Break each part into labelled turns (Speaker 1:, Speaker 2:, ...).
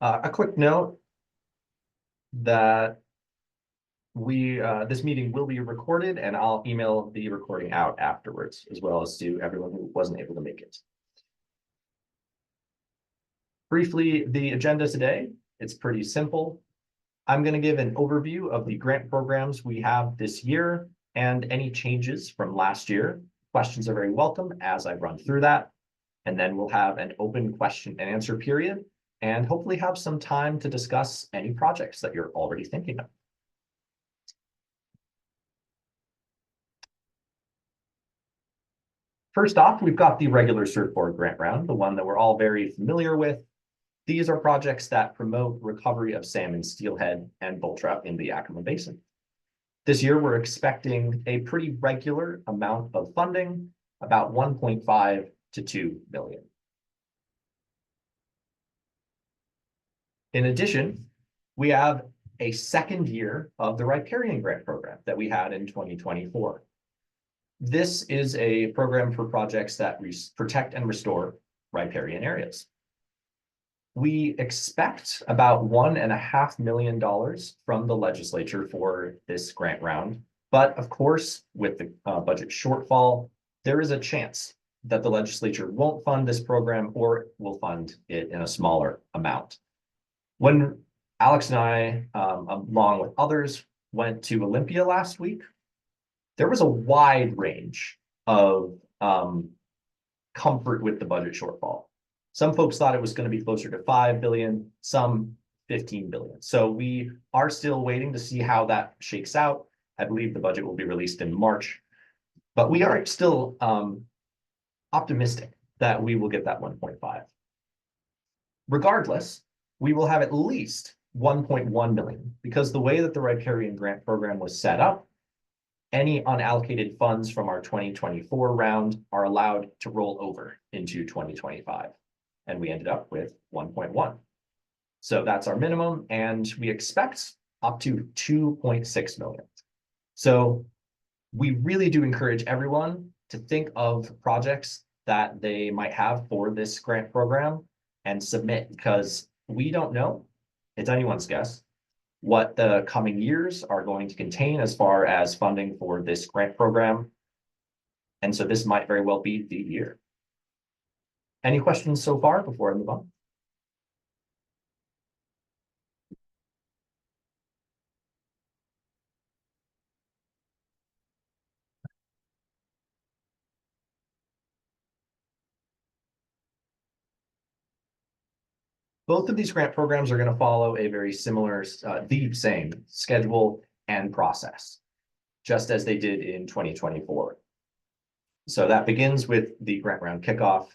Speaker 1: A quick note that this meeting will be recorded, and I'll email the recording out afterwards, as well as to everyone who wasn't able to make it. Briefly, the agenda today, it's pretty simple. I'm going to give an overview of the grant programs we have this year and any changes from last year. Questions are very welcome as I run through that. And then we'll have an open question and answer period, and hopefully have some time to discuss any projects that you're already thinking of. First off, we've got the regular surfboard grant round, the one that we're all very familiar with. These are projects that promote recovery of salmon, steelhead, and bull trout in the Yakima Basin. This year, we're expecting a pretty regular amount of funding, about 1.5 to 2 million. In addition, we have a second year of the riparian grant program that we had in 2024. This is a program for projects that protect and restore riparian areas. We expect about $1.5 million from the legislature for this grant round. But of course, with the budget shortfall, there is a chance that the legislature won't fund this program or will fund it in a smaller amount. When Alex and I, along with others, went to Olympia last week, there was a wide range of comfort with the budget shortfall. Some folks thought it was going to be closer to 5 billion, some 15 billion. So we are still waiting to see how that shakes out. I believe the budget will be released in March, but we are still optimistic that we will get that 1.5. Regardless, we will have at least 1.1 million, because the way that the riparian grant program was set up, any unallocated funds from our 2024 round are allowed to roll over into 2025. And we ended up with 1.1. So that's our minimum, and we expect up to 2.6 million. So we really do encourage everyone to think of projects that they might have for this grant program and submit, because we don't know, it's anyone's guess, what the coming years are going to contain as far as funding for this grant program. And so this might very well be the year. Any questions so far before I move on? Both of these grant programs are going to follow a very similar, the same schedule and process, just as they did in 2024. So that begins with the grant round kickoff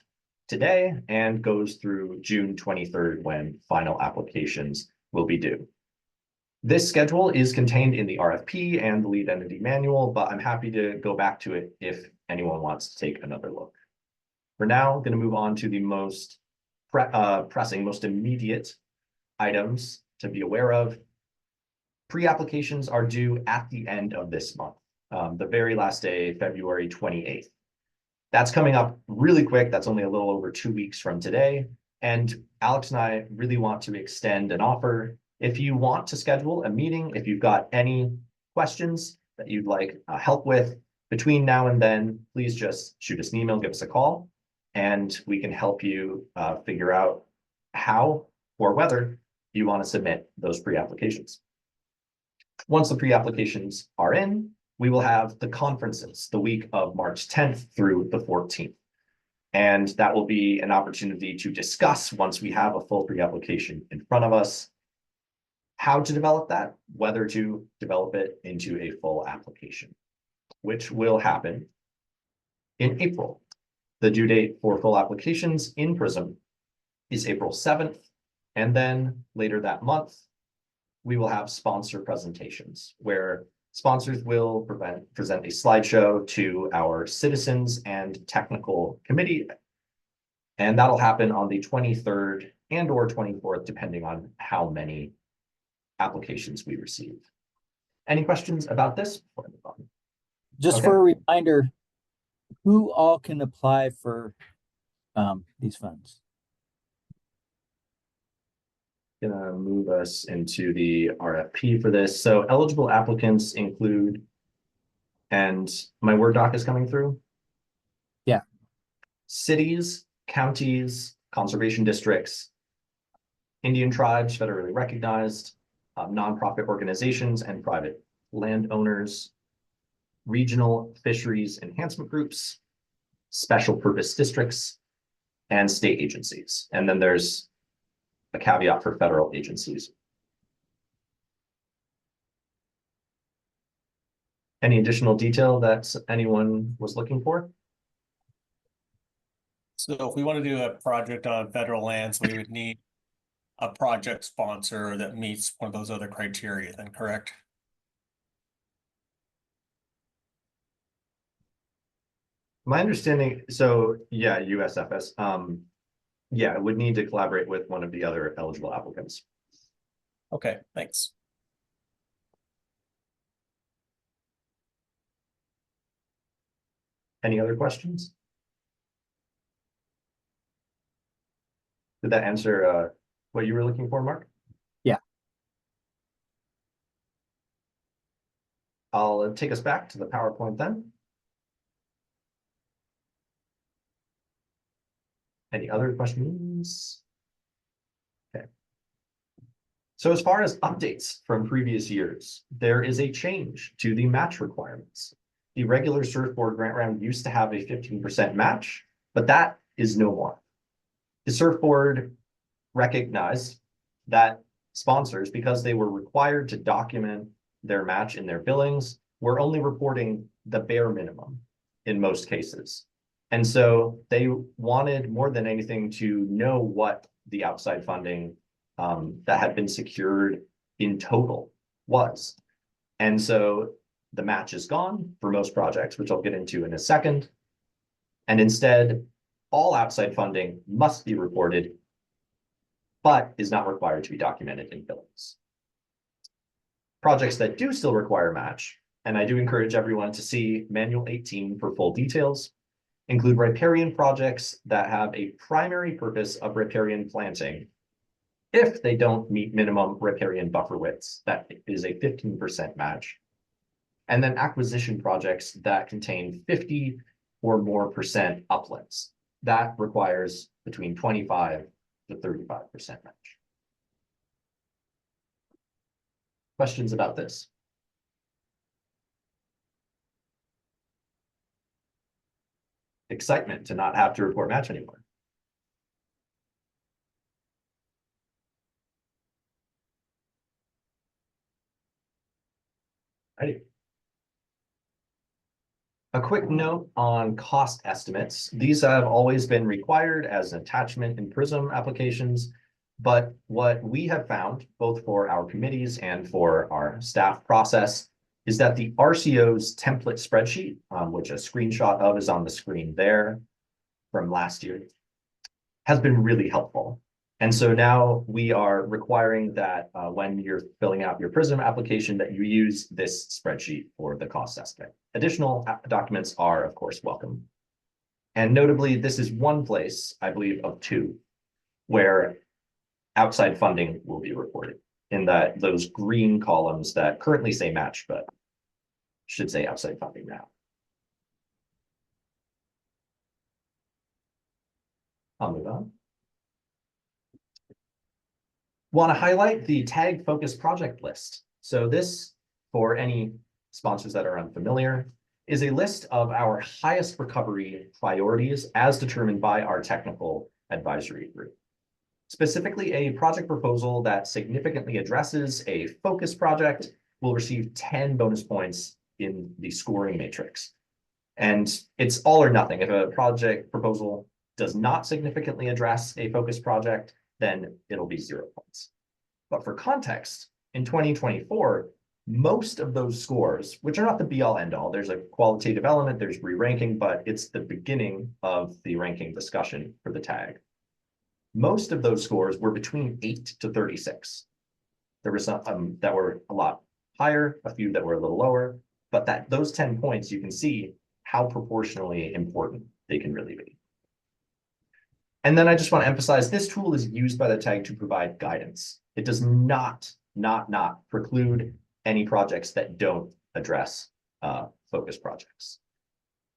Speaker 1: today and goes through June 23rd, when final applications will be due. This schedule is contained in the RFP and the lead entity manual, but I'm happy to go back to it if anyone wants to take another look. For now, I'm going to move on to the most pressing, most immediate items to be aware of. Pre-applications are due at the end of this month, the very last day, February 28th. That's coming up really quick. That's only a little over 2 weeks from today. And Alex and I really want to extend an offer. If you want to schedule a meeting, if you've got any questions that you'd like help with between now and then, please just shoot us an email, give us a call, and we can help you figure out how or whether you want to submit those pre-applications. Once the pre-applications are in, we will have the conferences the week of March 10th through the 14th. And that will be an opportunity to discuss, once we have a full pre-application in front of us, how to develop that, whether to develop it into a full application, which will happen in April. The due date for full applications in PRISM is April 7th. And then later that month, we will have sponsor presentations where sponsors will present a slideshow to our citizens and technical committee. And that'll happen on the 23rd and or 24th, depending on how many applications we receive. Any questions about this?
Speaker 2: Just for a reminder, who all can apply for these funds?
Speaker 1: Gonna move us into the RFP for this. So eligible applicants include, and my Word doc is coming through.
Speaker 2: Yeah.
Speaker 1: Cities, counties, conservation districts, Indian tribes federally recognized, nonprofit organizations and private landowners, regional fisheries enhancement groups, special purpose districts, and state agencies. And then there's a caveat for federal agencies. Any additional detail that anyone was looking for?
Speaker 3: So if we want to do a project on federal lands, we would need a project sponsor that meets one of those other criteria, then correct?
Speaker 1: My understanding, so yeah, USFS, yeah, it would need to collaborate with one of the other eligible applicants.
Speaker 3: Okay, thanks.
Speaker 1: Any other questions? Did that answer what you were looking for, Mark?
Speaker 2: Yeah.
Speaker 1: I'll take us back to the PowerPoint then. Any other questions? Okay. So as far as updates from previous years, there is a change to the match requirements. The regular surfboard grant round used to have a 15% match, but that is no more. The surfboard recognized that sponsors, because they were required to document their match in their billings, were only reporting the bare minimum in most cases. And so they wanted more than anything to know what the outside funding that had been secured in total was. And so the match is gone for most projects, which I'll get into in a second. And instead, all outside funding must be reported, but is not required to be documented in billings. Projects that do still require match, and I do encourage everyone to see Manual 18 for full details, include riparian projects that have a primary purpose of riparian planting if they don't meet minimum riparian buffer widths. That is a 15% match. And then acquisition projects that contain 50 or more % uplands. That requires between 25 to 35% match. Questions about this? Excitement to not have to report match anymore. Ready. A quick note on cost estimates. These have always been required as an attachment in PRISM applications, but what we have found, both for our committees and for our staff process, is that the RCO's template spreadsheet, which a screenshot of is on the screen there from last year, has been really helpful. And so now we are requiring that when you're filling out your PRISM application that you use this spreadsheet for the cost estimate. Additional documents are, of course, welcome. And notably, this is one place, I believe, of two, where outside funding will be reported in those green columns that currently say match, but should say outside funding now. I'll move on. Want to highlight the tag focus project list. So this, for any sponsors that are unfamiliar, is a list of our highest recovery priorities as determined by our technical advisory group. Specifically, a project proposal that significantly addresses a focus project will receive 10 bonus points in the scoring matrix. And it's all or nothing. If a project proposal does not significantly address a focus project, then it'll be 0 points. But for context, in 2024, most of those scores, which are not the be-all end-all, there's a qualitative element, there's re-ranking, but it's the beginning of the ranking discussion for the tag. Most of those scores were between 8 to 36. There were some that were a lot higher, a few that were a little lower, but those 10 points, you can see how proportionally important they can really be. And then I just want to emphasize this tool is used by the tag to provide guidance. It does not preclude any projects that don't address focus projects.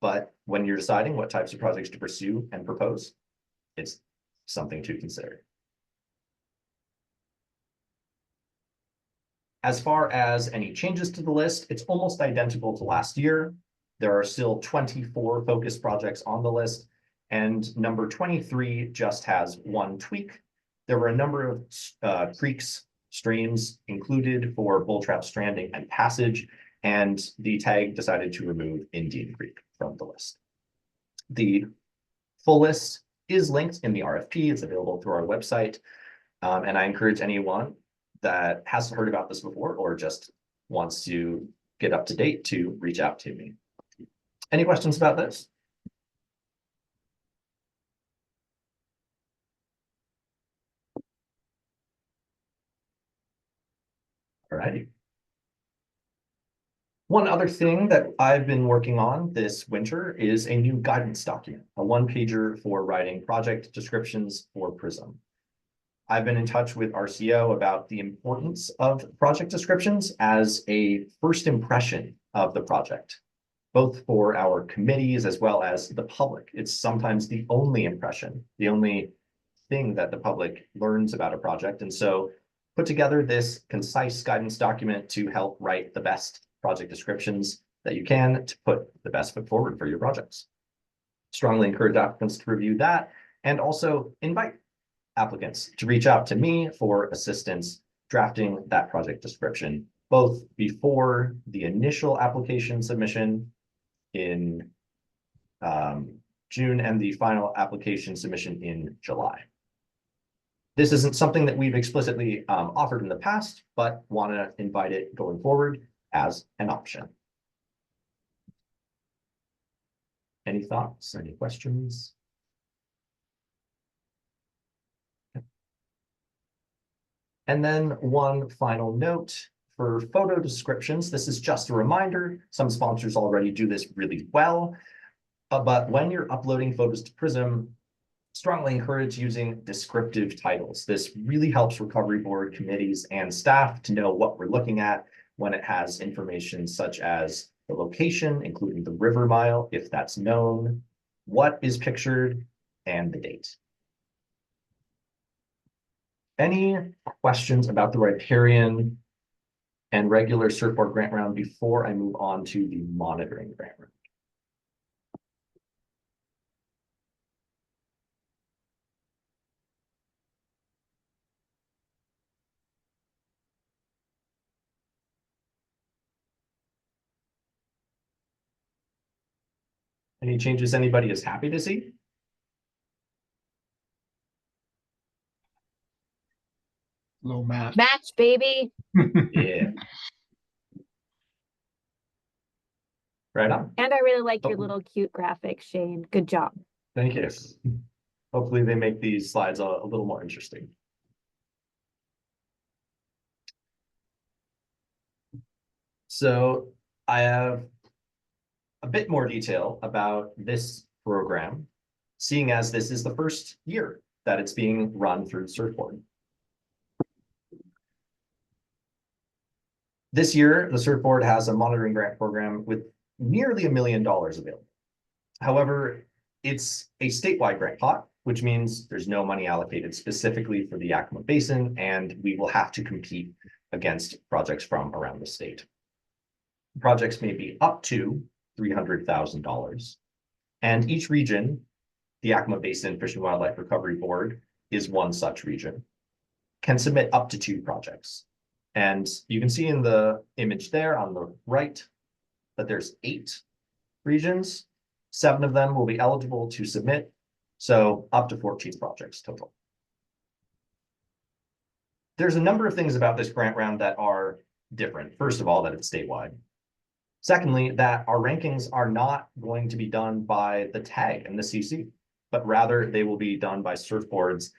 Speaker 1: But when you're deciding what types of projects to pursue and propose, it's something to consider. As far as any changes to the list, it's almost identical to last year. There are still 24 focus projects on the list, and number 23 just has one tweak. There were a number of creeks, streams included for Bull Trap Stranding and Passage, and the tag decided to remove Indian Creek from the list. The full list is linked in the RFP. It's available through our website, and I encourage anyone that hasn't heard about this before or just wants to get up to date to reach out to me. Any questions about this? All righty. One other thing that I've been working on this winter is a new guidance document, a one-pager for writing project descriptions for Prism. I've been in touch with RCO about the importance of project descriptions as a first impression of the project, both for our committees as well as the public. It's sometimes the only impression, the only thing that the public learns about a project. And so put together this concise guidance document to help write the best project descriptions that you can to put the best foot forward for your projects. Strongly encourage applicants to review that and also invite applicants to reach out to me for assistance drafting that project description, both before the initial application submission in June and the final application submission in July. This isn't something that we've explicitly offered in the past, but want to invite it going forward as an option. Any thoughts, any questions? And then one final note for photo descriptions. This is just a reminder. Some sponsors already do this really well. But when you're uploading photos to Prism, strongly encourage using descriptive titles. This really helps recovery board committees and staff to know what we're looking at when it has information such as the location, including the river mile, if that's known, what is pictured, and the date. Any questions about the riparian and regular surfboard grant round before I move on to the monitoring grant round? Any changes anybody is happy to see?
Speaker 4: Low match.
Speaker 5: Match, baby.
Speaker 1: Yeah. Right on.
Speaker 5: And I really like your
Speaker 1: Oh.
Speaker 5: little cute graphic, Shane. Good job.
Speaker 1: Thank you. Hopefully they make these slides a little more interesting. So I have a bit more detail about this program, seeing as this is the first year that it's being run through Surfboard. This year, the Surfboard has a monitoring grant program with nearly $1 million available. However, it's a statewide grant pot, which means there's no money allocated specifically for the Yakima Basin, and we will have to compete against projects from around the state. Projects may be up to $300,000, and each region, the Yakima Basin Fish and Wildlife Recovery Board is one such region, can submit up to 2 projects. And you can see in the image there on the right that there's 8 regions. 7 of them will be eligible to submit, so up to 14 projects total. There's a number of things about this grant round that are different. First of all, that it's statewide. Secondly, that our rankings are not going to be done by the TAG and the CC, but rather they will be done by Surfboard's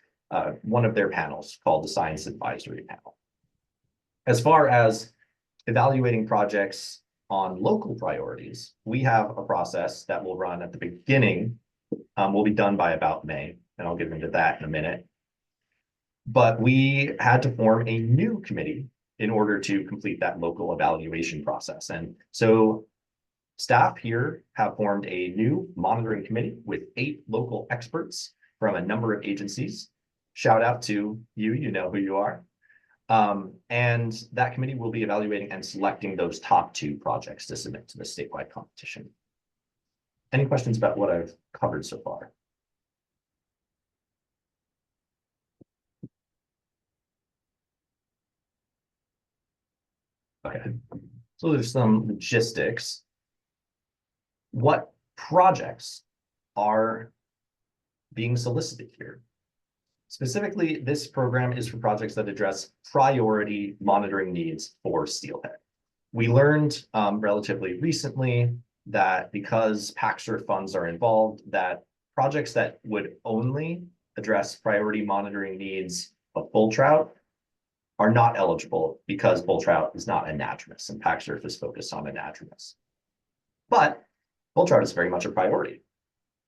Speaker 1: one of their panels called the Science Advisory Panel. As far as evaluating projects on local priorities, we have a process that will run at the beginning, will be done by about May, and I'll get into that in a minute. But we had to form a new committee in order to complete that local evaluation process. And so staff here have formed a new monitoring committee with 8 local experts from a number of agencies. Shout out to you, you know who you are. And that committee will be evaluating and selecting those top 2 projects to submit to the statewide competition. Any questions about what I've covered so far? Okay, so there's some logistics. What projects are being solicited here? Specifically, this program is for projects that address priority monitoring needs for Steelhead. We learned relatively recently that because PACSR funds are involved, that projects that would only address priority monitoring needs of bull trout are not eligible because bull trout is not anadromous and PACSR is focused on anadromous. But bull trout is very much a priority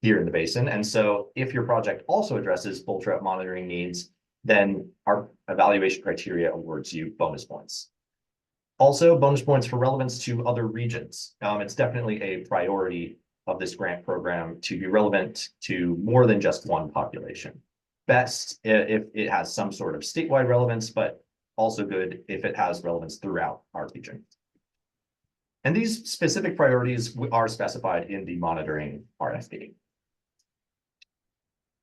Speaker 1: here in the basin. And so if your project also addresses bull trout monitoring needs, then our evaluation criteria awards you bonus points. Also, bonus points for relevance to other regions. It's definitely a priority of this grant program to be relevant to more than just one population. Best if it has some sort of statewide relevance, but also good if it has relevance throughout our region. And these specific priorities are specified in the monitoring RFP.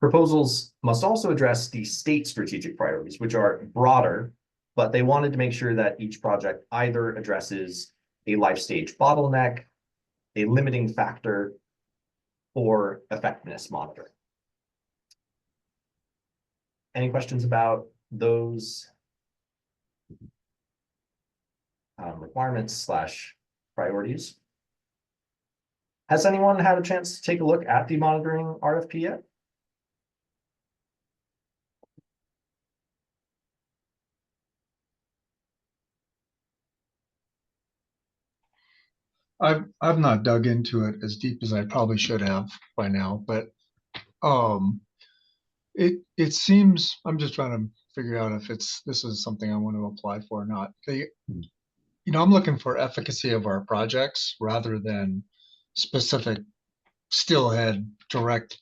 Speaker 1: Proposals must also address the state strategic priorities, which are broader, but they wanted to make sure that each project either addresses a life stage bottleneck, a limiting factor, or effectiveness monitoring. Any questions about those requirements / priorities? Has anyone had a chance to take a look at the monitoring RFP yet?
Speaker 4: I've not dug into it as deep as I probably should have by now, but it seems, I'm just trying to figure out if this is something I want to apply for or not. I'm looking for efficacy of our projects rather than specific steelhead direct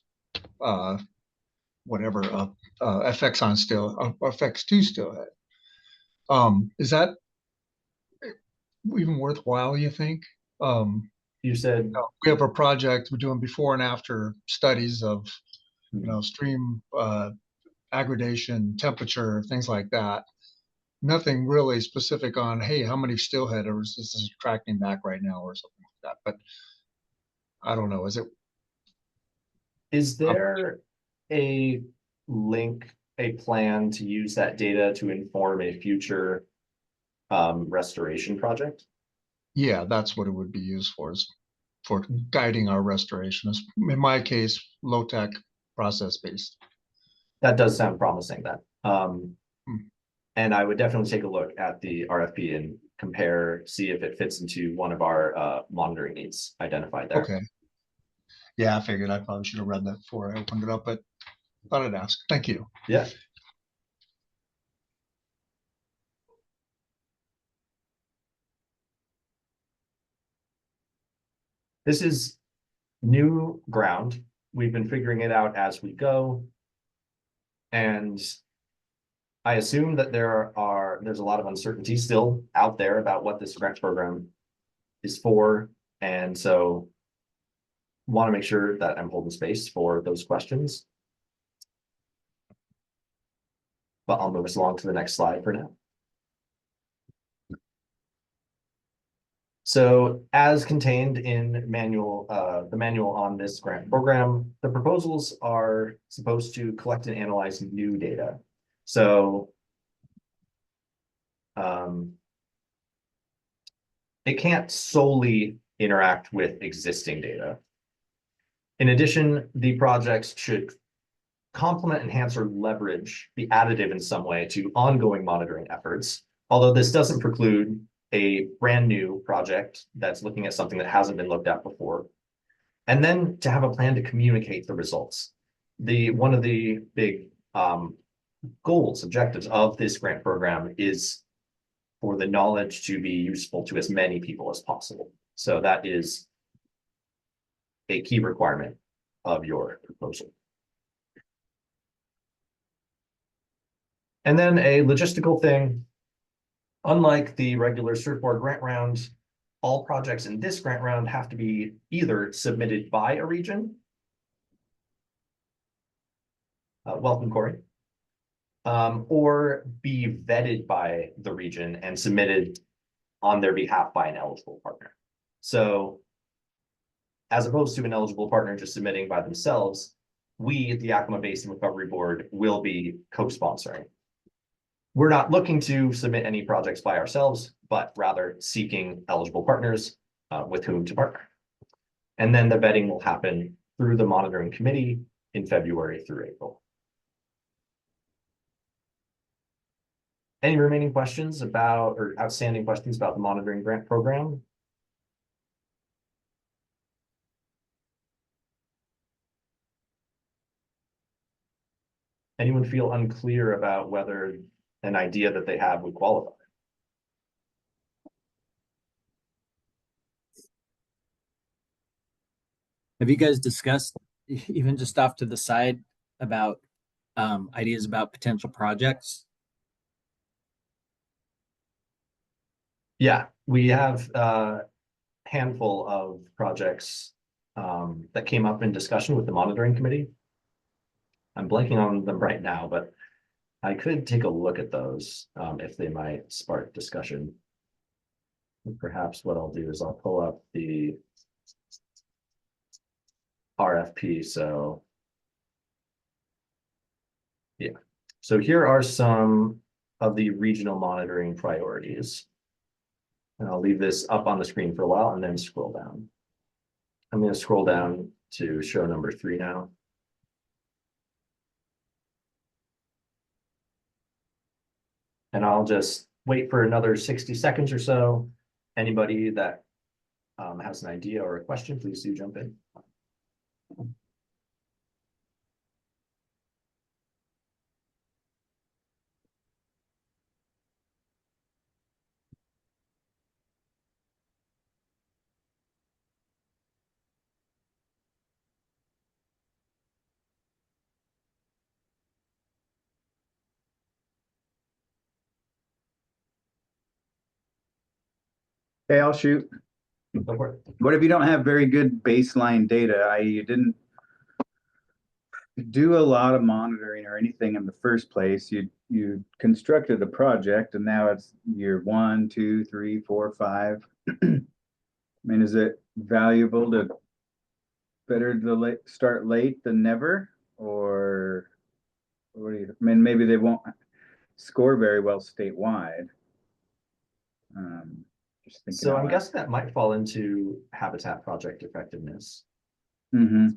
Speaker 4: effects on effects to steelhead. Is that even worthwhile, you think?
Speaker 1: You said
Speaker 4: we have a project, we're doing before and after studies of stream aggradation, temperature, things like that. Nothing really specific on, hey, how many steelhead or is this tracking back right now or something like that. But I don't know.
Speaker 1: Is there a link, a plan to use that data to inform a future restoration project?
Speaker 4: Yeah, that's what it would be used for, is for guiding our restoration. In my case, low-tech, process-based.
Speaker 1: That does sound promising then. And I would definitely take a look at the RFP and compare, see if it fits into one of our monitoring needs identified there.
Speaker 4: Okay. Yeah, I figured I probably should have read that before I opened it up, but thought I'd ask. Thank you.
Speaker 1: Yeah. This is new ground. We've been figuring it out as we go. And I assume that there's a lot of uncertainty still out there about what this grant program is for. And so want to make sure that I'm holding space for those questions. But I'll move us along to the next slide for now. So as contained in the manual on this grant program, the proposals are supposed to collect and analyze new data. So it can't solely interact with existing data. In addition, the projects should complement, enhance, or leverage, be additive in some way to ongoing monitoring efforts, although this doesn't preclude a brand new project that's looking at something that hasn't been looked at before. And then to have a plan to communicate the results. One of the big goals, objectives of this grant program is for the knowledge to be useful to as many people as possible. So that is a key requirement of your proposal. And then a logistical thing, unlike the regular surfboard grant round, all projects in this grant round have to be either submitted by a region. Welcome, Corey. Or be vetted by the region and submitted on their behalf by an eligible partner. So as opposed to an eligible partner just submitting by themselves, we, the Yakima Basin Recovery Board, will be co-sponsoring. We're not looking to submit any projects by ourselves, but rather seeking eligible partners with whom to partner. And then the vetting will happen through the monitoring committee in February through April. Any remaining questions about, or outstanding questions about the monitoring grant program? Anyone feel unclear about whether an idea that they have would qualify?
Speaker 2: Have you guys discussed, even just off to the side, about ideas about potential projects?
Speaker 1: Yeah, we have a handful of projects that came up in discussion with the monitoring committee. I'm blanking on them right now, but I could take a look at those if they might spark discussion. Perhaps what I'll do is I'll pull up the RFP. So yeah, so here are some of the regional monitoring priorities. And I'll leave this up on the screen for a while and then scroll down. I'm going to scroll down to show number 3 now. And I'll just wait for another 60 seconds or so. Anybody that has an idea or a question, please do jump in.
Speaker 6: Okay, I'll shoot.
Speaker 1: Go for it.
Speaker 6: What if you don't have very good baseline data, i.e. you didn't do a lot of monitoring or anything in the first place? You constructed a project and now it's year 1, 2, 3, 4, 5. I mean, is it valuable to better to start late than never? Or what do you, I mean, maybe they won't score very well statewide. Just thinking
Speaker 1: So
Speaker 6: out
Speaker 1: I'm
Speaker 6: loud.
Speaker 1: guessing that might fall into habitat project effectiveness.
Speaker 6: Mm-hmm.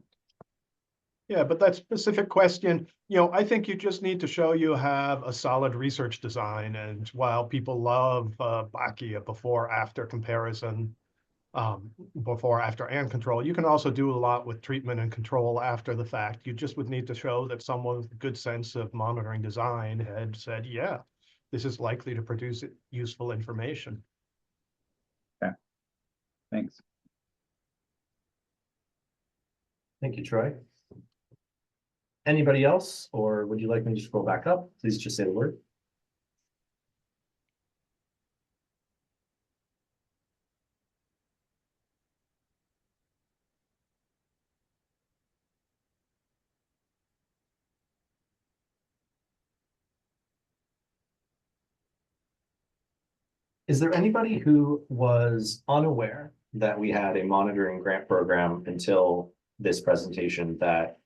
Speaker 7: Yeah, but that specific question, I think you just need to show you have a solid research design. And while people love BACI, a before-after comparison, before, after, and control, you can also do a lot with treatment and control after the fact. You just would need to show that someone with a good sense of monitoring design had said, yeah, this is likely to produce useful information.
Speaker 6: Yeah, thanks.
Speaker 1: Thank you, Troy. Anybody else, or would you like me to scroll back up? Please just say the word. Is there anybody who was unaware that we had a monitoring grant program until this presentation that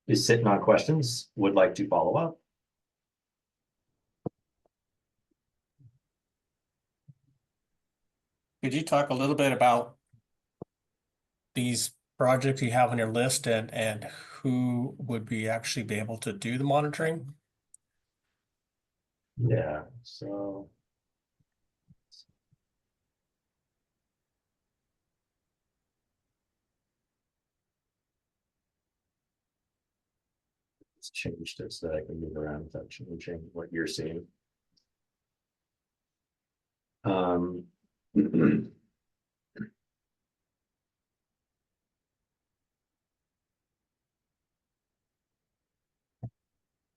Speaker 1: is sitting on questions, would like to follow up?
Speaker 3: Could you talk a little bit about these projects you have on your list and who would be actually be able to do the monitoring?
Speaker 1: Yeah, so. Just changed it so that I can move around without changing what you're seeing.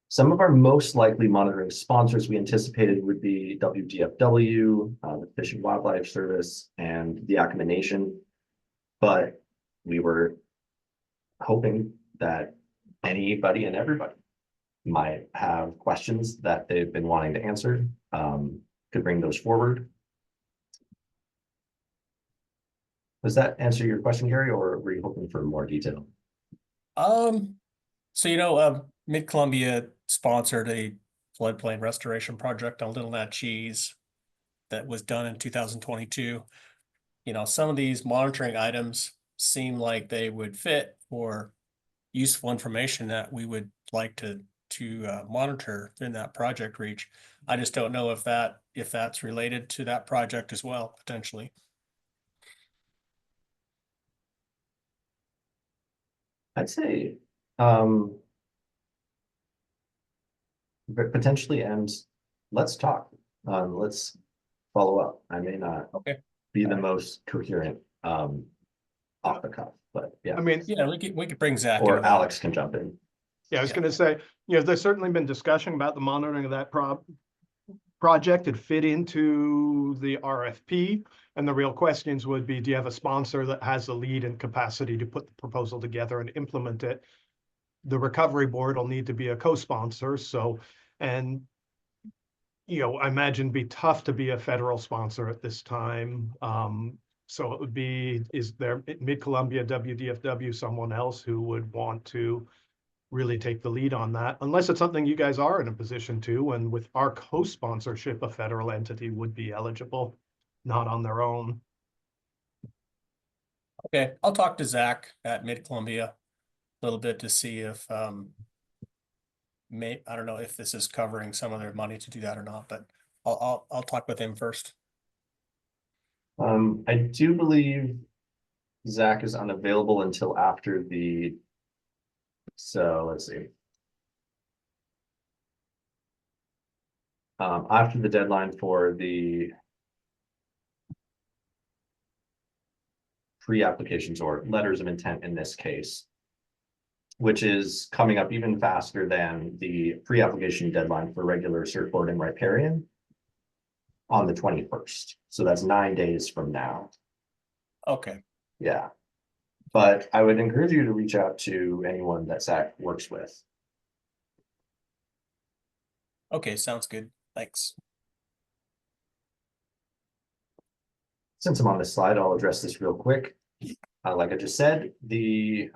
Speaker 1: Some of our most likely monitoring sponsors we anticipated would be WDFW, the Fish and Wildlife Service, and the Yakama Nation. But we were hoping that anybody and everybody might have questions that they've been wanting to answer, could bring those forward. Does that answer your question, Gary, or were you hoping for more detail?
Speaker 3: So Mid-Columbia sponsored a floodplain restoration project on Little Natchez that was done in 2022. Some of these monitoring items seem like they would fit for useful information that we would like to monitor in that project reach. I just don't know if that's related to that project as well, potentially.
Speaker 1: I'd say but potentially, and let's talk. Let's follow up. I may not be the most coherent off the cuff, but yeah.
Speaker 7: I mean,
Speaker 3: Yeah, we could bring Zach
Speaker 1: Or
Speaker 3: into that.
Speaker 1: Alex can jump in.
Speaker 7: yeah, I was
Speaker 3: Yeah.
Speaker 7: gonna say, there's certainly been discussion about the monitoring of that project. It fit into the RFP. And the real questions would be, do you have a sponsor that has the lead and capacity to put the proposal together and implement it? The recovery board will need to be a co-sponsor. So, and I imagine it'd be tough to be a federal sponsor at this time. So it would be, is there Mid-Columbia, WDFW, someone else who would want to really take the lead on that, unless it's something you guys are in a position to, and with our co-sponsorship, a federal entity would be eligible, not on their own.
Speaker 3: Okay, I'll talk to Zach at Mid-Columbia a little bit to see if I don't know if this is covering some of their money to do that or not, but I'll talk with him first.
Speaker 1: I do believe Zach is unavailable until after the, so let's see. After the deadline for the pre-applications or letters of intent in this case, which is coming up even faster than the pre-application deadline for regular surfboard and riparian on the 21st. So that's 9 days from now.
Speaker 3: Okay.
Speaker 1: Yeah. But I would encourage you to reach out to anyone that Zach works with.
Speaker 3: Okay, sounds good. Thanks.
Speaker 1: Since I'm on this slide, I'll address this real quick. Like I just said, the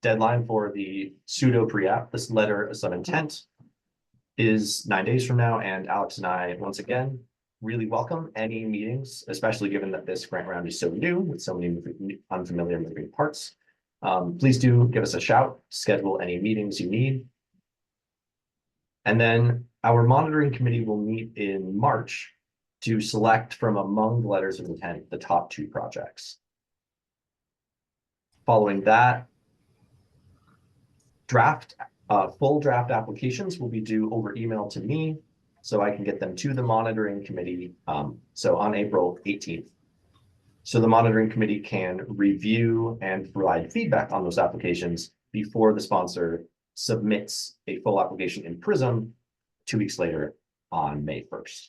Speaker 1: deadline for the pseudo pre-app, this letter of intent, is 9 days from now. And Alex and I, once again, really welcome any meetings, especially given that this grant round is so new with so many unfamiliar moving parts. Please do give us a shout, schedule any meetings you need. And then our monitoring committee will meet in March to select from among the letters of intent the top 2 projects. Following that, full draft applications will be due over email to me so I can get them to the monitoring committee. So on April 18th. So the monitoring committee can review and provide feedback on those applications before the sponsor submits a full application in PRISM 2 weeks later on May 1st.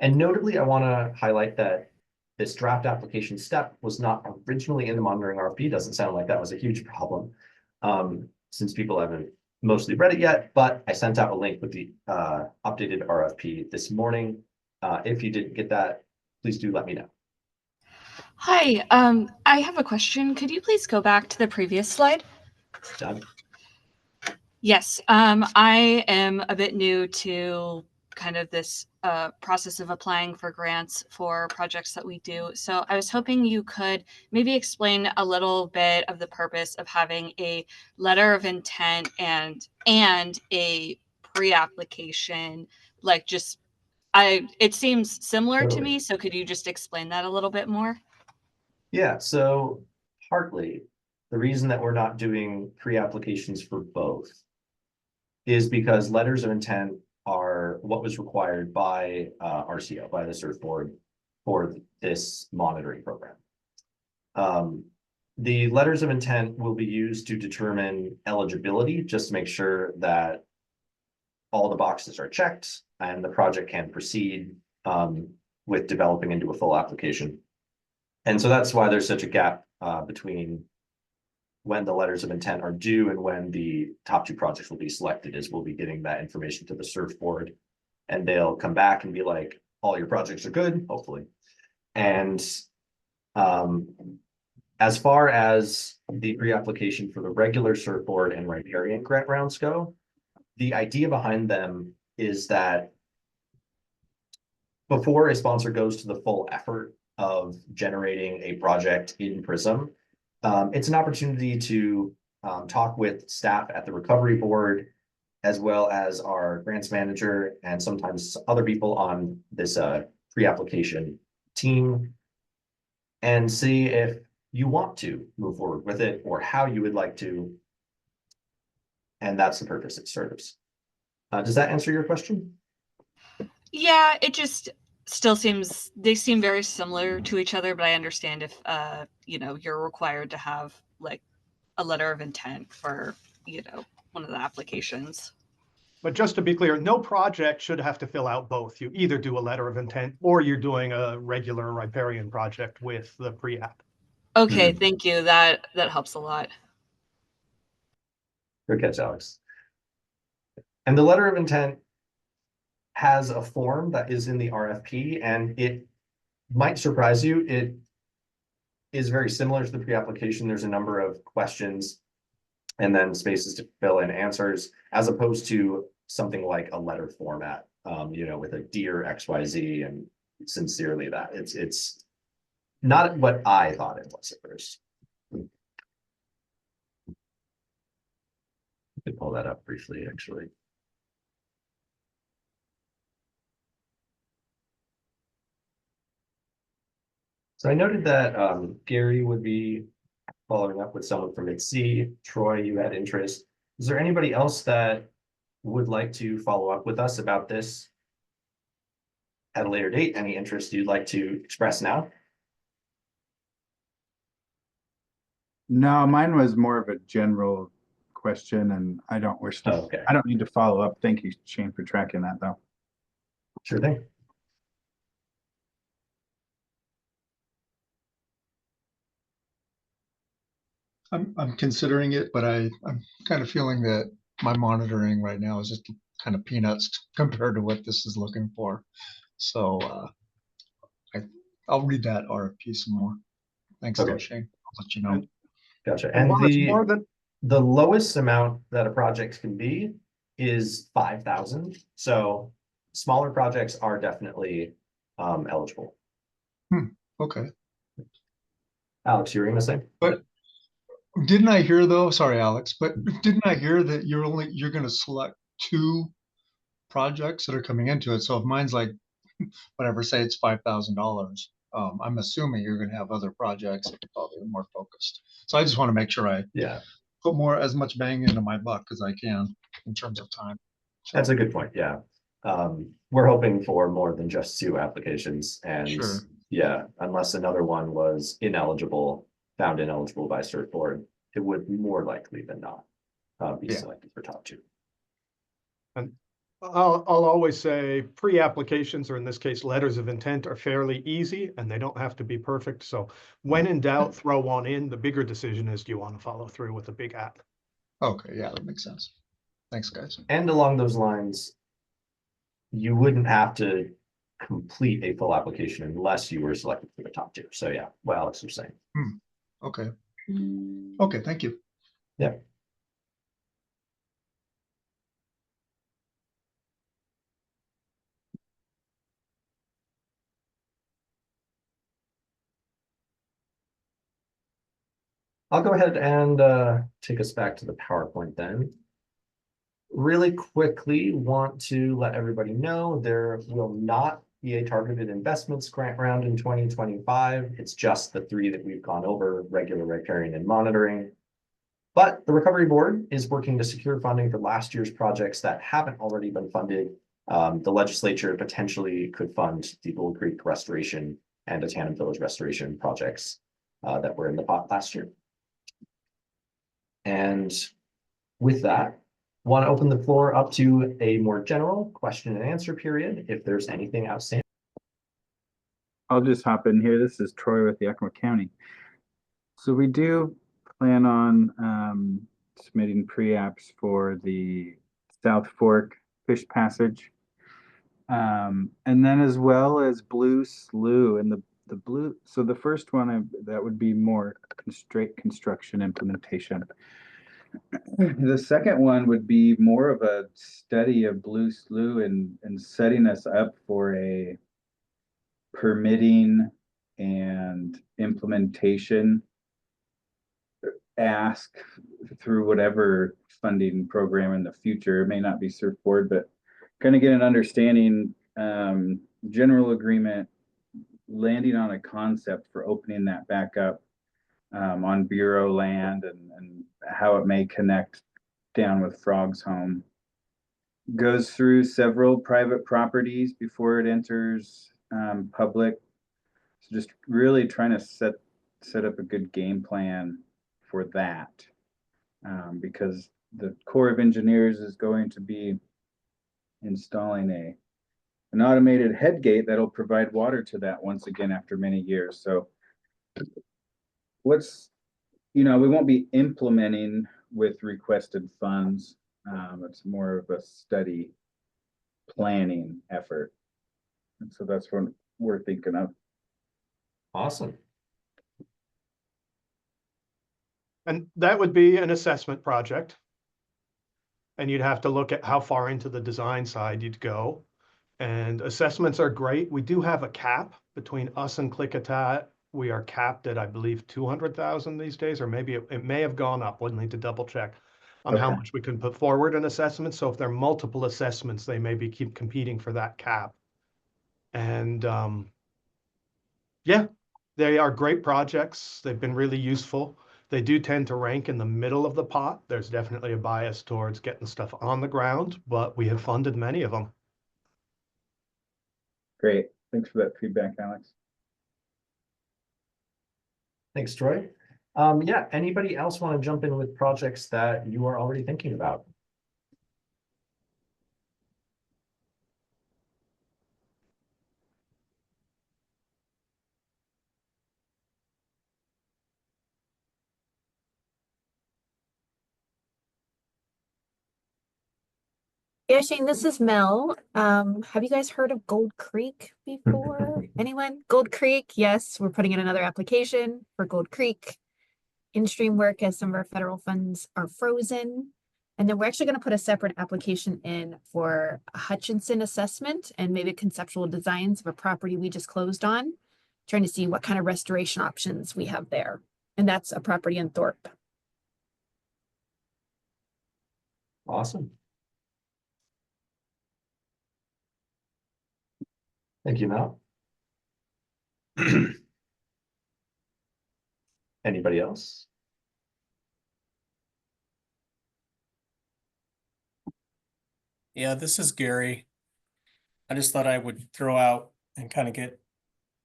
Speaker 1: And notably, I want to highlight that this draft application step was not originally in the monitoring RFP. Doesn't sound like that was a huge problem since people haven't mostly read it yet, but I sent out a link with the updated RFP this morning. If you didn't get that, please do let me know.
Speaker 8: Hi, I have a question. Could you please go back to the previous slide?
Speaker 1: Done.
Speaker 8: Yes, I am a bit new to kind of this process of applying for grants for projects that we do. So I was hoping you could maybe explain a little bit of the purpose of having a letter of intent and a pre-application, like just, it seems similar to
Speaker 1: Totally.
Speaker 8: me. So could you just explain that a little bit more?
Speaker 1: Yeah, so partly the reason that we're not doing pre-applications for both is because letters of intent are what was required by RCO, by the CERT board for this monitoring program. The letters of intent will be used to determine eligibility, just to make sure that all the boxes are checked and the project can proceed with developing into a full application. And so that's why there's such a gap between when the letters of intent are due and when the top 2 projects will be selected, is we'll be getting that information to the CERT board, and they'll come back and be like, all your projects are good, hopefully. And as far as the pre-application for the regular CERT board and riparian grant rounds go, the idea behind them is that before a sponsor goes to the full effort of generating a project in PRISM, it's an opportunity to talk with staff at the recovery board, as well as our grants manager and sometimes other people on this pre-application team, and see if you want to move forward with it or how you would like to. And that's the purpose it serves. Does that answer your question?
Speaker 8: Yeah, it just still seems, they seem very similar to each other, but I understand if, you're required to have like a letter of intent for, one of the applications.
Speaker 7: But just to be clear, no project should have to fill out both. You either do a letter of intent or you're doing a regular riparian project with the pre-app.
Speaker 8: Okay, thank you. That helps a lot.
Speaker 1: Good catch, Alex. And the letter of intent has a form that is in the RFP, and it might surprise you. It is very similar to the pre-application. There's a number of questions and then spaces to fill in answers, as opposed to something like a letter format, with a dear XYZ and sincerely that. It's not what I thought it was at first. I could pull that up briefly, actually. So I noted that Gary would be following up with someone from ITC. Troy, you had interest. Is there anybody else that would like to follow up with us about this at a later date? Any interest you'd like to express now?
Speaker 6: No, mine was more of a general question, and I don't wish to,
Speaker 1: Okay.
Speaker 6: I don't need to follow up. Thank you, Shane, for tracking that though.
Speaker 1: Sure thing.
Speaker 4: I'm considering it, but I'm kind of feeling that my monitoring right now is just kind of peanuts compared to what this is looking for. So I'll read that RFP some more. Thanks,
Speaker 1: Okay.
Speaker 4: though, Shane. I'll let you know.
Speaker 1: Gotcha.
Speaker 7: And
Speaker 1: And
Speaker 7: while it's more than
Speaker 1: the lowest amount that a project can be is 5,000. So smaller projects are definitely eligible.
Speaker 4: Okay.
Speaker 1: Alex, you were gonna say?
Speaker 4: But didn't I hear though, sorry, Alex, but didn't I hear that you're going to select 2 projects that are coming into it? So if mine's like, whatever, say it's $5,000, I'm assuming you're going to have other projects that are probably more focused. So I just want to make sure I
Speaker 1: Yeah,
Speaker 4: put as much bang into my buck as I can in terms of time.
Speaker 1: that's a good point. Yeah. We're hoping for more than just 2 applications, and
Speaker 4: Sure.
Speaker 1: yeah, unless another one was found ineligible by CERT board, it would more likely than not be
Speaker 4: Yeah.
Speaker 1: selected for top 2.
Speaker 7: I'll always say pre-applications, or in this case, letters of intent, are fairly easy and they don't have to be perfect. So when in doubt, throw one in. The bigger decision is, do you want to follow through with a big app?
Speaker 4: Okay, yeah, that makes sense. Thanks, guys.
Speaker 1: And along those lines, you wouldn't have to complete a full application unless you were selected for the top 2. So yeah, what Alex was saying.
Speaker 4: Okay. Okay, thank you.
Speaker 1: Yeah. I'll go ahead and take us back to the PowerPoint then. Really quickly want to let everybody know there will not be a targeted investments grant round in 2025. It's just the 3 that we've gone over: regular, riparian, and monitoring. But the Recovery Board is working to secure funding for last year's projects that haven't already been funded. The legislature potentially could fund the Gold Creek restoration and the Tandem Village restoration projects that were in the pot last year. And with that, want to open the floor up to a more general question and answer period if there's anything outstanding.
Speaker 6: I'll just hop in here. This is Troy with Yakima County. So we do plan on submitting pre-apps for the South Fork Fish Passage. And then as well as Blue Slough and the blue. So the first one that would be more straight construction implementation. The second one would be more of a study of Blue Slough and setting us up for a permitting and implementation ask through whatever funding program in the future. It may not be surfboard, but kind of get an understanding, general agreement, landing on a concept for opening that back up on Bureau land and how it may connect down with Frog's Home. Goes through several private properties before it enters public. So just really trying to set up a good game plan for that, because the Corps of Engineers is going to be installing an automated head gate that'll provide water to that once again after many years. So we won't be implementing with requested funds. It's more of a study planning effort. And so that's what we're thinking of.
Speaker 1: Awesome.
Speaker 7: And that would be an assessment project. And you'd have to look at how far into the design side you'd go. And assessments are great. We do have a cap between us and Klickitat. We are capped at, I believe, 200,000 these days, or maybe it may have gone up. We'll need to double check on how much we can put forward in assessments. So if there are multiple assessments, they maybe keep competing for that cap. And yeah, they are great projects. They've been really useful. They do tend to rank in the middle of the pot. There's definitely a bias towards getting stuff on the ground, but we have funded many of them.
Speaker 6: Great. Thanks for that feedback, Alex.
Speaker 1: Thanks, Troy. Yeah, anybody else want to jump in with projects that you are already thinking about?
Speaker 5: Yeah, Shane, this is Mel. Have you guys heard of Gold Creek before? Anyone? Gold Creek, yes, we're putting in another application for Gold Creek. In-stream work as some of our federal funds are frozen. And then we're actually going to put a separate application in for a Hutchinson assessment and maybe conceptual designs of a property we just closed on, trying to see what kind of restoration options we have there. And that's a property in Thorpe.
Speaker 1: Awesome. Thank you, Mel. Anybody else?
Speaker 3: Yeah, this is Gary. I just thought I would throw out and kind of get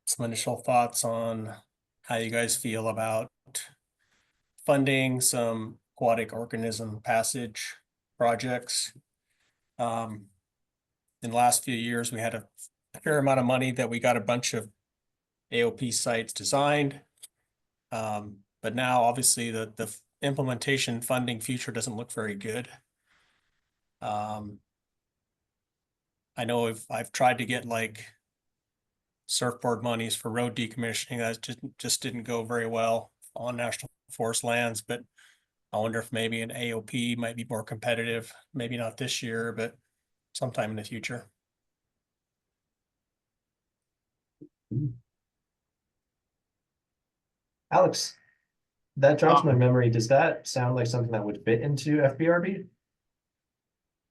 Speaker 3: some initial thoughts on how you guys feel about funding some aquatic organism passage projects. In the last few years, we had a fair amount of money that we got a bunch of AOP sites designed. But now obviously the implementation funding future doesn't look very good. I know I've tried to get like surfboard monies for road decommissioning. That just didn't go very well on national forest lands, but I wonder if maybe an AOP might be more competitive. Maybe not this year, but sometime in the future.
Speaker 1: Alex, that jogs my memory. Does that sound like something that would fit into FBRB?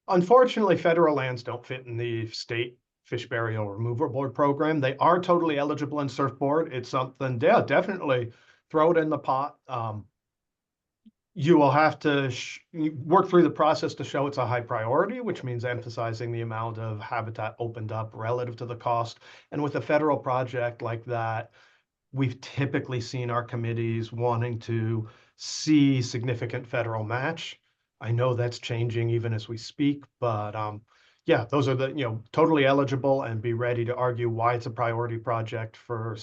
Speaker 7: Unfortunately, federal lands don't fit in the state fish burial removal board program. They are totally eligible in surfboard. It's something, yeah, definitely throw it in the pot. you will have to work through the process to show it's a high priority, which means emphasizing the amount of habitat opened up relative to the cost. And with a federal project like that, we've typically seen our committees wanting to see significant federal match. I know that's changing even as we speak, but yeah, those are the, totally eligible and be ready to argue why it's a priority project for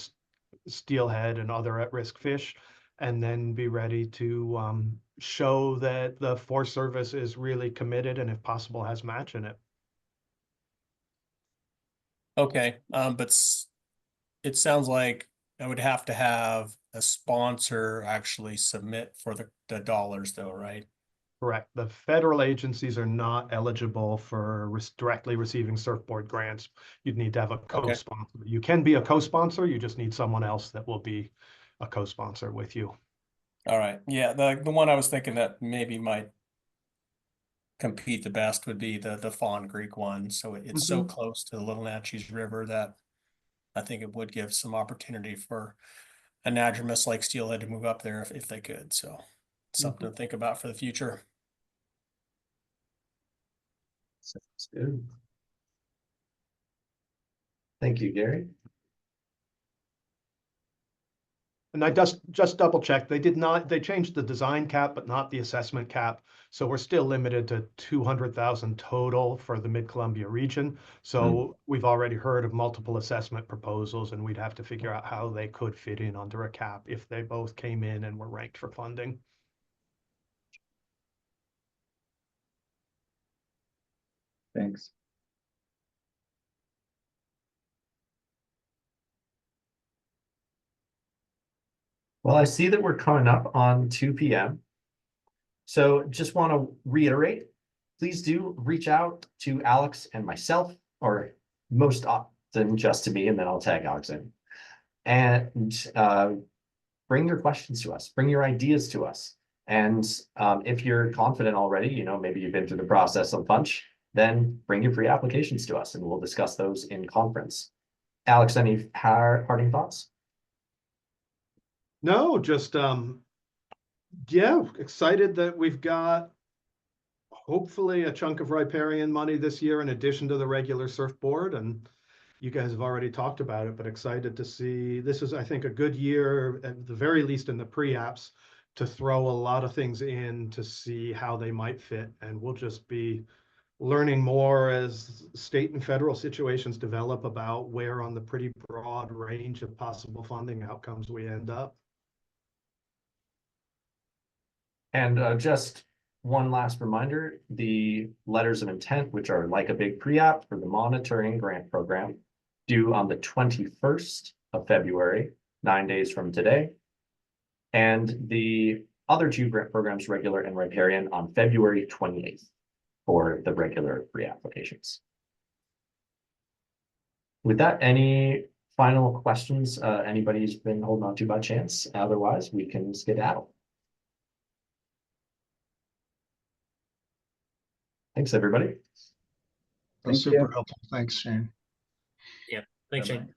Speaker 7: steelhead and other at-risk fish, and then be ready to show that the Forest Service is really committed and if possible has match in it.
Speaker 3: Okay, it sounds like I would have to have a sponsor actually submit for the dollars though, right?
Speaker 7: Correct. The federal agencies are not eligible for directly receiving surfboard grants. You'd need to have a co-sponsor. You can be a co-sponsor, you just need someone else that will be a co-sponsor with you.
Speaker 3: All right, yeah, the one I was thinking that maybe might compete the best would be the Fawn Creek one. So it's so close to the Little Natchez River that I think it would give some opportunity for anadromous like steelhead to move up there if they could. So something to think about for the future.
Speaker 1: Sounds good. Thank you, Gary.
Speaker 7: And I just double checked, they changed the design cap, but not the assessment cap. So we're still limited to 200,000 total for the Mid-Columbia region. So we've already heard of multiple assessment proposals, and we'd have to figure out how they could fit in under a cap if they both came in and were ranked for funding.
Speaker 6: Thanks.
Speaker 1: Well, I see that we're coming up on 2 p.m. So just want to reiterate, please do reach out to Alex and myself, or most often just to me, and then I'll tag Alex in. And bring your questions to us, bring your ideas to us. And if you're confident already, maybe you've been through the process of Punch, then bring your pre-applications to us and we'll discuss those in conference. Alex, any parting thoughts?
Speaker 7: No, just yeah, excited that we've got hopefully a chunk of riparian money this year in addition to the regular surfboard, and you guys have already talked about it, but excited to see. This is, I think, a good year at the very least in the pre-apps to throw a lot of things in to see how they might fit, and we'll just be learning more as state and federal situations develop about where on the pretty broad range of possible funding outcomes we end up.
Speaker 1: And just one last reminder, the letters of intent, which are like a big pre-app for the monitoring grant program, due on the 21st of February, 9 days from today. And the other two grant programs, regular and riparian, on February 28th for the regular pre-applications. With that, any final questions anybody's been holding on to by chance? Otherwise, we can skedaddle. Thanks, everybody.
Speaker 4: That's super helpful. Thanks, Shane.
Speaker 2: Thanks, Shane.